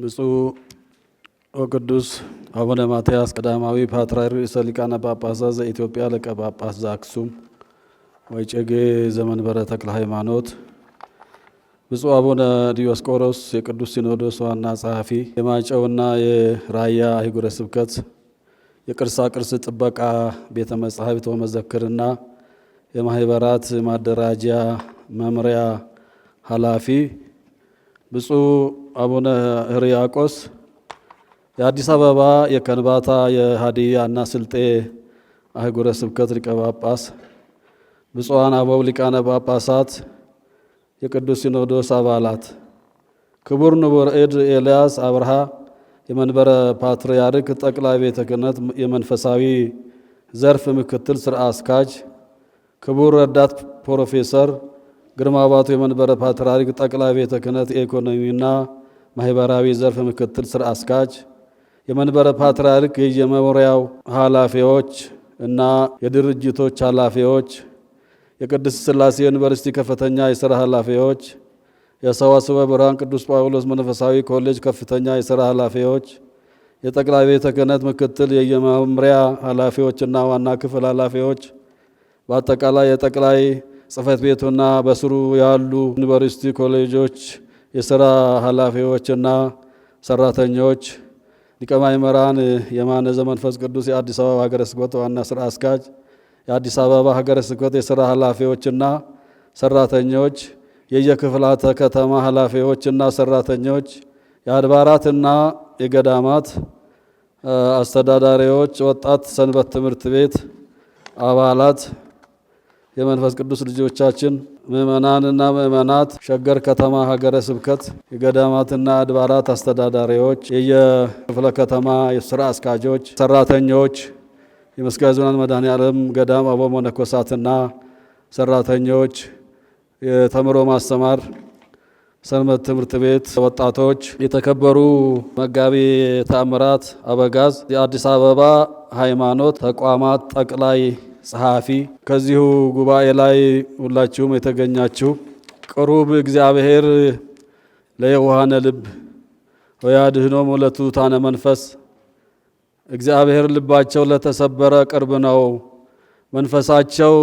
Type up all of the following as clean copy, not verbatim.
ብፁዕ ወቅዱስ አቡነ ማትያስ ቀዳማዊ ፓትርያርክ ርእሰ ሊቃነ ጳጳሳት ዘኢትዮጵያ ሊቀ ጳጳስ ዘአክሱም ወዕጨጌ ዘመንበረ ተክለ ሃይማኖት፣ ብፁዕ አቡነ ዲዮስቆሮስ የቅዱስ ሲኖዶስ ዋና ጸሐፊ፣ የማይጨውና የራያ አህጉረ ስብከት የቅርሳ ቅርስ ጥበቃ ቤተ መጻሕፍት ወመዘክርና የማህበራት ማደራጃ መምሪያ ኃላፊ፣ ብፁዕ አቡነ ሕርያቆስ የአዲስ አበባ የከንባታ የሀዲያና ስልጤ አህጉረ ስብከት ሊቀ ጳጳስ፣ ብፁዓን አበው ሊቃነ ጳጳሳት፣ የቅዱስ ሲኖዶስ አባላት፣ ክቡር ንቡረ እድ ኤልያስ አብርሃ የመንበረ ፓትርያርክ ጠቅላይ ቤተ ክህነት የመንፈሳዊ ዘርፍ ምክትል ስራ አስኪያጅ፣ ክቡር ረዳት ፕሮፌሰር ግርማ ባቱ የመንበረ ፓትርያርክ ጠቅላይ ቤተ ክህነት የኢኮኖሚና ማህበራዊ ዘርፍ ምክትል ስራ አስኪያጅ፣ የመንበረ ፓትርያርክ የመምሪያው ኃላፊዎች እና የድርጅቶች ኃላፊዎች፣ የቅድስት ሥላሴ ዩኒቨርሲቲ ከፍተኛ የሥራ ኃላፊዎች፣ የሰዋስወ ብርሃን ቅዱስ ጳውሎስ መንፈሳዊ ኮሌጅ ከፍተኛ የሥራ ኃላፊዎች፣ የጠቅላይ ቤተ ክህነት ምክትል የየመምሪያ ኃላፊዎችና ዋና ክፍል ኃላፊዎች፣ በአጠቃላይ የጠቅላይ ጽሕፈት ቤቱና በስሩ ያሉ ዩኒቨርሲቲ ኮሌጆች የሥራ ኃላፊዎችና ሰራተኞች፣ ሊቀ ማእምራን የማነ ዘመንፈስ ቅዱስ የአዲስ አበባ ሀገረ ስብከት ዋና ስራ አስኪያጅ፣ የአዲስ አበባ ሀገረ ስብከት የሥራ ኃላፊዎችና ሰራተኞች፣ የየክፍላተ ከተማ ኃላፊዎችና ሰራተኞች፣ የአድባራትና የገዳማት አስተዳዳሪዎች፣ ወጣት ሰንበት ትምህርት ቤት አባላት፣ የመንፈስ ቅዱስ ልጆቻችን ምእመናንና ምእመናት፣ ሸገር ከተማ ሀገረ ስብከት የገዳማትና አድባራት አስተዳዳሪዎች፣ የየክፍለ ከተማ የሥራ አስኪያጆች፣ ሰራተኞች፣ የመስቀል ኅዙናን መድኃኔዓለም ገዳም አበው መነኮሳትና ሰራተኞች፣ የተምሮ ማስተማር ሰንበት ትምህርት ቤት ወጣቶች፣ የተከበሩ መጋቢ ተአምራት አበጋዝ የአዲስ አበባ ሃይማኖት ተቋማት ጠቅላይ ጸሐፊ፣ ከዚሁ ጉባኤ ላይ ሁላችሁም የተገኛችሁ ቅሩብ እግዚአብሔር ለየዋሃነ ልብ ወያድኅኖሙ ለትሑታነ መንፈስ፣ እግዚአብሔር ልባቸው ለተሰበረ ቅርብ ነው፣ መንፈሳቸው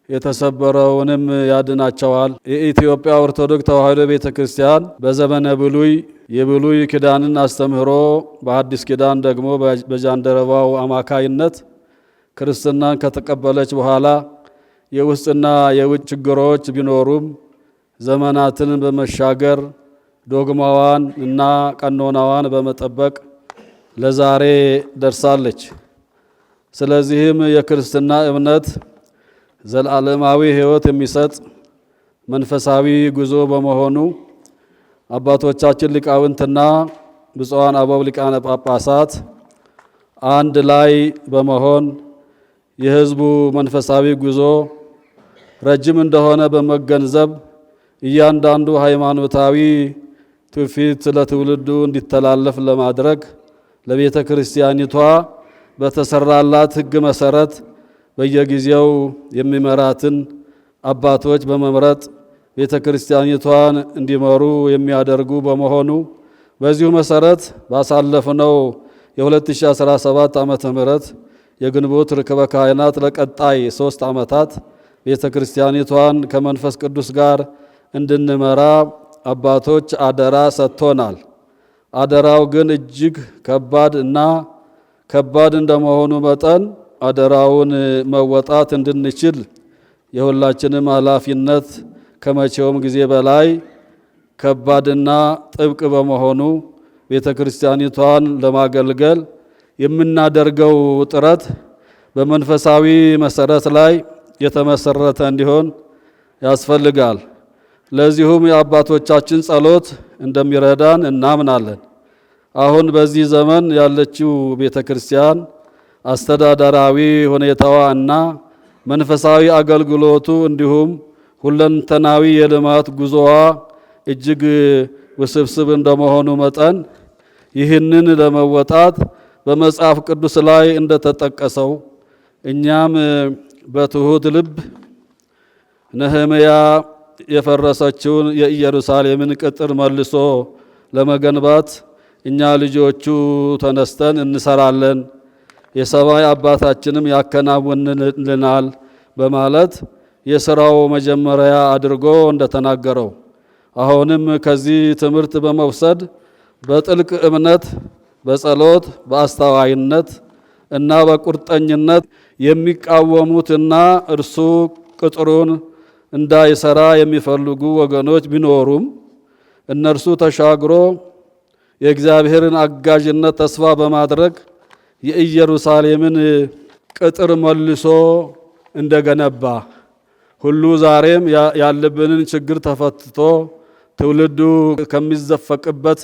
የተሰበረውንም ያድናቸዋል። የኢትዮጵያ ኦርቶዶክስ ተዋሕዶ ቤተ ክርስቲያን በዘመነ ብሉይ የብሉይ ኪዳንን አስተምህሮ በአዲስ ኪዳን ደግሞ በጃንደረባው አማካይነት ክርስትናን ከተቀበለች በኋላ የውስጥና የውጭ ችግሮች ቢኖሩም ዘመናትን በመሻገር ዶግማዋን እና ቀኖናዋን በመጠበቅ ለዛሬ ደርሳለች። ስለዚህም የክርስትና እምነት ዘላለማዊ ሕይወት የሚሰጥ መንፈሳዊ ጉዞ በመሆኑ አባቶቻችን ሊቃውንትና ብፁዓን አበው ሊቃነ ጳጳሳት አንድ ላይ በመሆን የሕዝቡ መንፈሳዊ ጉዞ ረጅም እንደሆነ በመገንዘብ እያንዳንዱ ሃይማኖታዊ ትውፊት ለትውልዱ እንዲተላለፍ ለማድረግ ለቤተ ክርስቲያኒቷ በተሰራላት ሕግ መሰረት በየጊዜው የሚመራትን አባቶች በመምረጥ ቤተ ክርስቲያኒቷን እንዲመሩ የሚያደርጉ በመሆኑ በዚሁ መሰረት ባሳለፍነው የ2017 ዓመተ ምህረት የግንቦት ርክበ ካህናት ለቀጣይ 3 ዓመታት ቤተ ክርስቲያኒቷን ከመንፈስ ቅዱስ ጋር እንድንመራ አባቶች አደራ ሰጥቶናል። አደራው ግን እጅግ ከባድ እንደመሆኑ መጠን አደራውን መወጣት እንድንችል የሁላችንም ኃላፊነት ከመቼውም ጊዜ በላይ ከባድና ጥብቅ በመሆኑ ቤተ ክርስቲያኒቷን ለማገልገል የምናደርገው ጥረት በመንፈሳዊ መሰረት ላይ የተመሰረተ እንዲሆን ያስፈልጋል። ለዚሁም የአባቶቻችን ጸሎት እንደሚረዳን እናምናለን። አሁን በዚህ ዘመን ያለችው ቤተ ክርስቲያን አስተዳደራዊ ሁኔታዋ እና መንፈሳዊ አገልግሎቱ እንዲሁም ሁለንተናዊ የልማት ጉዞዋ እጅግ ውስብስብ እንደመሆኑ መጠን ይህንን ለመወጣት በመጽሐፍ ቅዱስ ላይ እንደተጠቀሰው እኛም በትሑት ልብ ነህምያ የፈረሰችውን የኢየሩሳሌምን ቅጥር መልሶ ለመገንባት እኛ ልጆቹ ተነስተን እንሰራለን፣ የሰማይ አባታችንም ያከናውንልናል በማለት የሥራው መጀመሪያ አድርጎ እንደተናገረው አሁንም ከዚህ ትምህርት በመውሰድ በጥልቅ እምነት፣ በጸሎት፣ በአስተዋይነት እና በቁርጠኝነት የሚቃወሙትና እርሱ ቅጥሩን እንዳይሰራ የሚፈልጉ ወገኖች ቢኖሩም እነርሱ ተሻግሮ የእግዚአብሔርን አጋዥነት ተስፋ በማድረግ የኢየሩሳሌምን ቅጥር መልሶ እንደገነባ ሁሉ ዛሬም ያለብንን ችግር ተፈትቶ ትውልዱ ከሚዘፈቅበት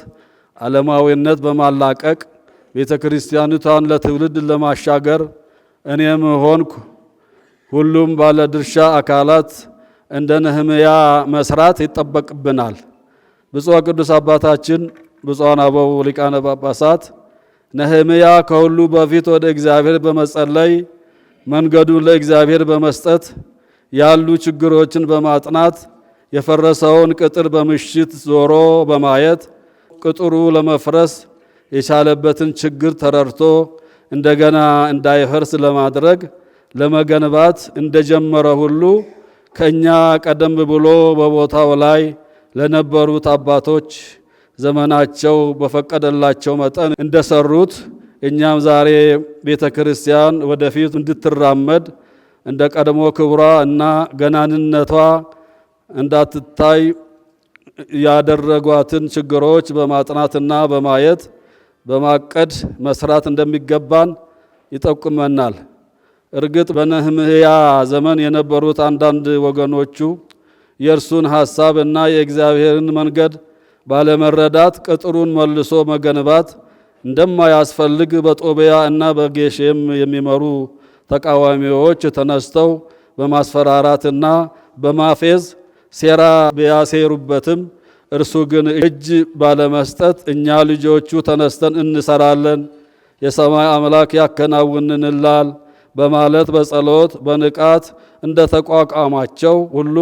ዓለማዊነት በማላቀቅ ቤተ ክርስቲያኒቷን ለትውልድ ለማሻገር እኔም ሆንኩ ሁሉም ባለድርሻ አካላት እንደ ነህምያ መስራት ይጠበቅብናል። ብፁዕ ቅዱስ አባታችን ብፁዓን አበው ሊቃነ ጳጳሳት ነህምያ ከሁሉ በፊት ወደ እግዚአብሔር በመጸለይ መንገዱን ለእግዚአብሔር በመስጠት ያሉ ችግሮችን በማጥናት የፈረሰውን ቅጥር በምሽት ዞሮ በማየት ቅጥሩ ለመፍረስ የቻለበትን ችግር ተረድቶ እንደገና እንዳይፈርስ ለማድረግ ለመገንባት እንደጀመረ ሁሉ ከኛ ቀደም ብሎ በቦታው ላይ ለነበሩት አባቶች ዘመናቸው በፈቀደላቸው መጠን እንደሰሩት እኛም ዛሬ ቤተ ክርስቲያን ወደፊት እንድትራመድ እንደ ቀድሞ ክብሯ እና ገናንነቷ እንዳትታይ ያደረጓትን ችግሮች በማጥናትና በማየት በማቀድ መስራት እንደሚገባን ይጠቁመናል። እርግጥ በነህምያ ዘመን የነበሩት አንዳንድ ወገኖቹ የእርሱን ሐሳብ እና የእግዚአብሔርን መንገድ ባለመረዳት ቅጥሩን መልሶ መገንባት እንደማያስፈልግ በጦቢያ እና በጌሼም የሚመሩ ተቃዋሚዎች ተነስተው በማስፈራራትና በማፌዝ ሴራ ቢያሴሩበትም እርሱ ግን እጅ ባለመስጠት እኛ ልጆቹ ተነስተን እንሰራለን፣ የሰማይ አምላክ ያከናውንልናል በማለት በጸሎት በንቃት እንደ ተቋቋማቸው ሁሉ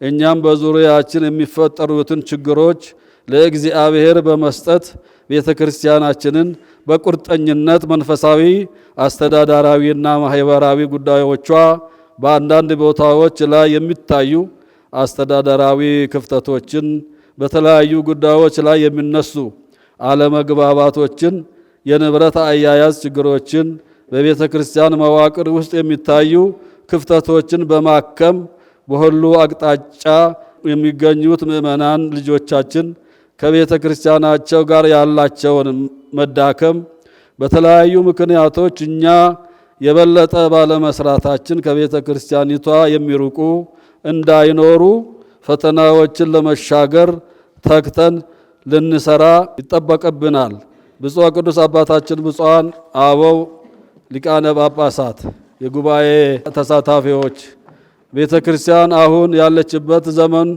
እኛም በዙሪያችን የሚፈጠሩትን ችግሮች ለእግዚአብሔር በመስጠት ቤተ ክርስቲያናችንን በቁርጠኝነት መንፈሳዊ፣ አስተዳዳራዊና ማህበራዊ ጉዳዮቿ በአንዳንድ ቦታዎች ላይ የሚታዩ አስተዳደራዊ ክፍተቶችን፣ በተለያዩ ጉዳዮች ላይ የሚነሱ አለመግባባቶችን፣ የንብረት አያያዝ ችግሮችን፣ በቤተ ክርስቲያን መዋቅር ውስጥ የሚታዩ ክፍተቶችን በማከም በሁሉ አቅጣጫ የሚገኙት ምእመናን ልጆቻችን ከቤተ ክርስቲያናቸው ጋር ያላቸውን መዳከም በተለያዩ ምክንያቶች እኛ የበለጠ ባለመስራታችን ከቤተ ክርስቲያኒቷ የሚርቁ እንዳይኖሩ ፈተናዎችን ለመሻገር ተግተን ልንሰራ ይጠበቅብናል። ብፁዕ ቅዱስ አባታችን ብፁዓን አበው ሊቃነ ጳጳሳት፣ የጉባኤ ተሳታፊዎች፣ ቤተ ክርስቲያን አሁን ያለችበት ዘመን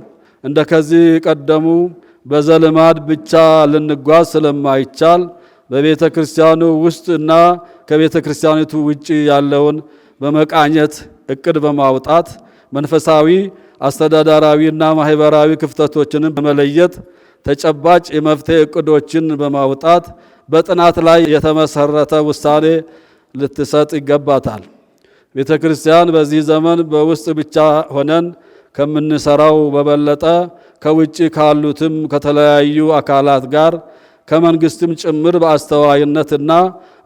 እንደከዚህ ቀደሙ በዘልማድ ብቻ ልንጓዝ ስለማይቻል በቤተ ክርስቲያኑ ውስጥ እና ከቤተ ክርስቲያኒቱ ውጪ ያለውን በመቃኘት እቅድ በማውጣት መንፈሳዊ፣ አስተዳዳራዊና ማህበራዊ ክፍተቶችን በመለየት ተጨባጭ የመፍትሄ እቅዶችን በማውጣት በጥናት ላይ የተመሰረተ ውሳኔ ልትሰጥ ይገባታል። ቤተ ክርስቲያን በዚህ ዘመን በውስጥ ብቻ ሆነን ከምንሰራው በበለጠ ከውጭ ካሉትም ከተለያዩ አካላት ጋር ከመንግስትም ጭምር በአስተዋይነትና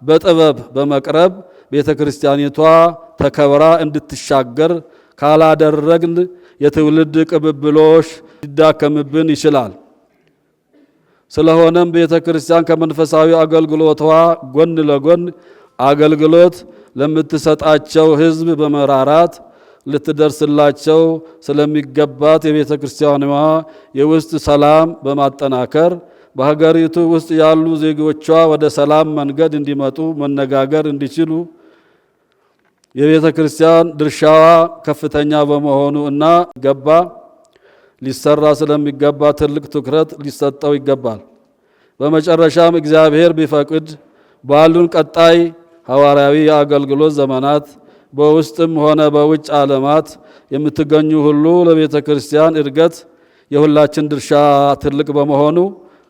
በጥበብ በመቅረብ ቤተ ክርስቲያኒቷ ተከብራ እንድትሻገር ካላደረግን የትውልድ ቅብብሎሽ ሊዳከምብን ይችላል። ስለሆነም ቤተ ክርስቲያን ከመንፈሳዊ አገልግሎቷ ጎን ለጎን አገልግሎት ለምትሰጣቸው ሕዝብ በመራራት ልትደርስላቸው ስለሚገባት የቤተ ክርስቲያኗ የውስጥ ሰላም በማጠናከር በሀገሪቱ ውስጥ ያሉ ዜጎቿ ወደ ሰላም መንገድ እንዲመጡ መነጋገር እንዲችሉ የቤተ ክርስቲያን ድርሻዋ ከፍተኛ በመሆኑ እና ሊሰራ ስለሚገባ ትልቅ ትኩረት ሊሰጠው ይገባል። በመጨረሻም እግዚአብሔር ቢፈቅድ ባሉን ቀጣይ ሐዋርያዊ የአገልግሎት ዘመናት በውስጥም ሆነ በውጭ ዓለማት የምትገኙ ሁሉ ለቤተ ክርስቲያን እድገት የሁላችን ድርሻ ትልቅ በመሆኑ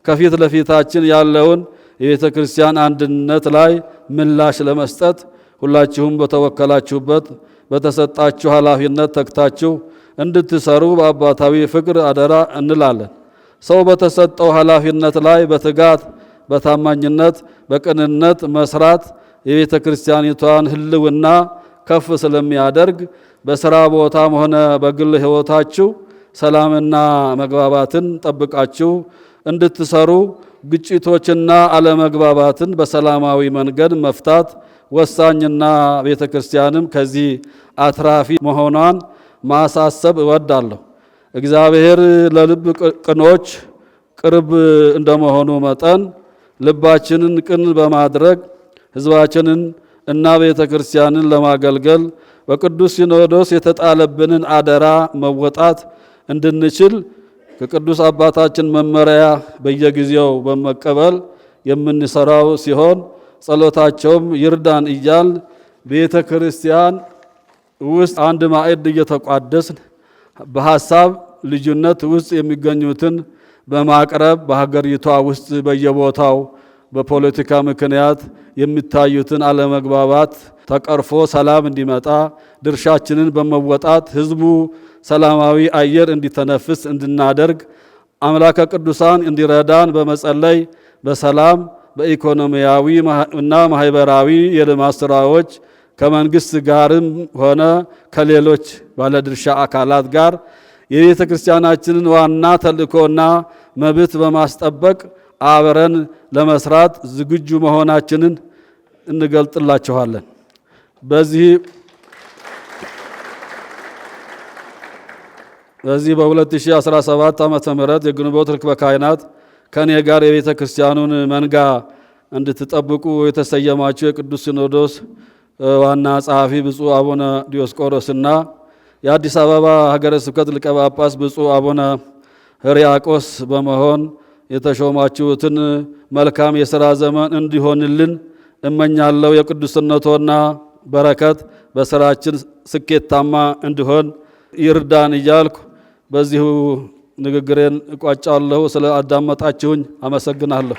ከፊት ለፊታችን ያለውን የቤተ ክርስቲያን አንድነት ላይ ምላሽ ለመስጠት ሁላችሁም በተወከላችሁበት በተሰጣችሁ ኃላፊነት ተግታችሁ እንድትሰሩ በአባታዊ ፍቅር አደራ እንላለን። ሰው በተሰጠው ኃላፊነት ላይ በትጋት በታማኝነት በቅንነት መስራት የቤተ ክርስቲያኒቷን ሕልውና ከፍ ስለሚያደርግ በሥራ ቦታም ሆነ በግል ሕይወታችሁ ሰላምና መግባባትን ጠብቃችሁ እንድትሰሩ ግጭቶችና አለመግባባትን በሰላማዊ መንገድ መፍታት ወሳኝና ቤተ ክርስቲያንም ከዚህ አትራፊ መሆኗን ማሳሰብ እወዳለሁ። እግዚአብሔር ለልብ ቅኖች ቅርብ እንደመሆኑ መጠን ልባችንን ቅን በማድረግ ሕዝባችንን እና ቤተ ክርስቲያንን ለማገልገል በቅዱስ ሲኖዶስ የተጣለብንን አደራ መወጣት እንድንችል ከቅዱስ አባታችን መመሪያ በየጊዜው በመቀበል የምንሰራው ሲሆን ጸሎታቸውም ይርዳን እያል ቤተ ክርስቲያን ውስጥ አንድ ማዕድ እየተቋደስን በሐሳብ ልዩነት ውስጥ የሚገኙትን በማቅረብ በሀገሪቷ ውስጥ በየቦታው በፖለቲካ ምክንያት የሚታዩትን አለመግባባት ተቀርፎ ሰላም እንዲመጣ ድርሻችንን በመወጣት ሕዝቡ ሰላማዊ አየር እንዲተነፍስ እንድናደርግ አምላከ ቅዱሳን እንዲረዳን በመጸለይ በሰላም በኢኮኖሚያዊ እና ማህበራዊ የልማት ስራዎች ከመንግስት ጋርም ሆነ ከሌሎች ባለድርሻ አካላት ጋር የቤተ ክርስቲያናችንን ዋና ተልእኮና መብት በማስጠበቅ አብረን ለመስራት ዝግጁ መሆናችንን እንገልጥላችኋለን። በዚህ በ2017 ዓመተ ምህረት የግንቦት ርክበ ካህናት ከኔ ጋር የቤተ ክርስቲያኑን መንጋ እንድትጠብቁ የተሰየማችሁ የቅዱስ ሲኖዶስ ዋና ጸሐፊ ብፁዕ አቡነ ዲዮስቆሮስና የአዲስ አበባ ሀገረ ስብከት ሊቀ ጳጳስ ብፁዕ አቡነ ሕርያቆስ በመሆን የተሾማችሁትን መልካም የሥራ ዘመን እንዲሆንልን እመኛለሁ። የቅዱስነቶና በረከት በሥራችን ስኬታማ እንዲሆን ይርዳን እያልኩ በዚሁ ንግግሬን እቋጫለሁ። ስለ አዳመጣችሁኝ አመሰግናለሁ።